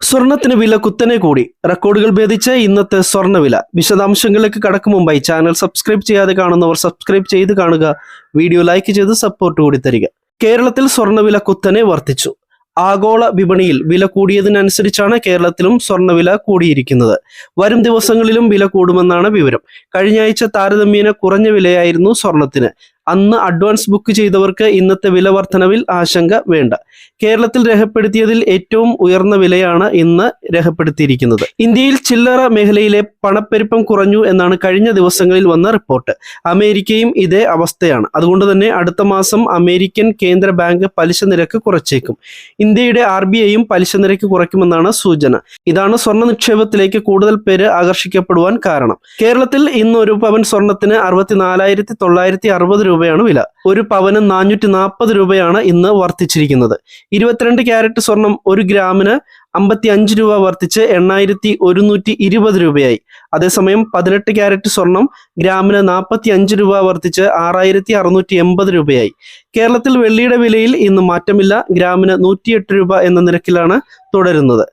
സ്വർണത്തിന് വില കുത്തനെ കൂടി. റെക്കോർഡുകൾ ഭേദിച്ച് ഇന്നത്തെ സ്വർണ്ണവില. വിശദാംശങ്ങളിലേക്ക് കടക്കും മുമ്പായി ചാനൽ സബ്സ്ക്രൈബ് ചെയ്യാതെ കാണുന്നവർ സബ്സ്ക്രൈബ് ചെയ്ത് കാണുക, വീഡിയോ ലൈക്ക് ചെയ്ത് സപ്പോർട്ട് കൂടി തരിക. കേരളത്തിൽ സ്വർണ്ണവില കുത്തനെ വർദ്ധിച്ചു. ആഗോള വിപണിയിൽ വില കൂടിയതിനനുസരിച്ചാണ് കേരളത്തിലും സ്വർണ്ണവില കൂടിയിരിക്കുന്നത്. വരും ദിവസങ്ങളിലും വില കൂടുമെന്നാണ് വിവരം. കഴിഞ്ഞ ആഴ്ച താരതമ്യേന കുറഞ്ഞ വിലയായിരുന്നു സ്വർണത്തിന്. അന്ന് അഡ്വാൻസ് ബുക്ക് ചെയ്തവർക്ക് ഇന്നത്തെ വില വർധനവിൽ ആശങ്ക വേണ്ട. കേരളത്തിൽ രേഖപ്പെടുത്തിയതിൽ ഏറ്റവും ഉയർന്ന വിലയാണ് ഇന്ന് രേഖപ്പെടുത്തിയിരിക്കുന്നത്. ഇന്ത്യയിൽ ചില്ലറ മേഖലയിലെ പണപ്പെരുപ്പം കുറഞ്ഞു എന്നാണ് കഴിഞ്ഞ ദിവസങ്ങളിൽ വന്ന റിപ്പോർട്ട്. അമേരിക്കയും ഇതേ അവസ്ഥയാണ്. അതുകൊണ്ട് തന്നെ അടുത്ത മാസം അമേരിക്കൻ കേന്ദ്ര ബാങ്ക് പലിശ നിരക്ക് കുറച്ചേക്കും. ഇന്ത്യയുടെ RBIയും പലിശ നിരക്ക് കുറയ്ക്കുമെന്നാണ് സൂചന. ഇതാണ് സ്വർണ്ണ നിക്ഷേപത്തിലേക്ക് കൂടുതൽ പേര് ആകർഷിക്കപ്പെടുവാൻ കാരണം. കേരളത്തിൽ ഇന്ന് ഒരു പവൻ സ്വർണത്തിന് 64,960 രൂപയാണ് വില. ഒരു പവന് 440 രൂപയാണ് ഇന്ന് വർദ്ധിച്ചിരിക്കുന്നത്. 22 ക്യാരറ്റ് സ്വർണം 1 ഗ്രാമിന് 55 രൂപ വർദ്ധിച്ച് 8,120 രൂപയായി. അതേസമയം 18 ക്യാരറ്റ് സ്വർണം ഗ്രാമിന് 45 രൂപ വർദ്ധിച്ച് 6,680 രൂപയായി. കേരളത്തിൽ വെള്ളിയുടെ വിലയിൽ ഇന്ന് മാറ്റമില്ല. ഗ്രാമിന് 108 രൂപ എന്ന നിരക്കിലാണ് തുടരുന്നത്.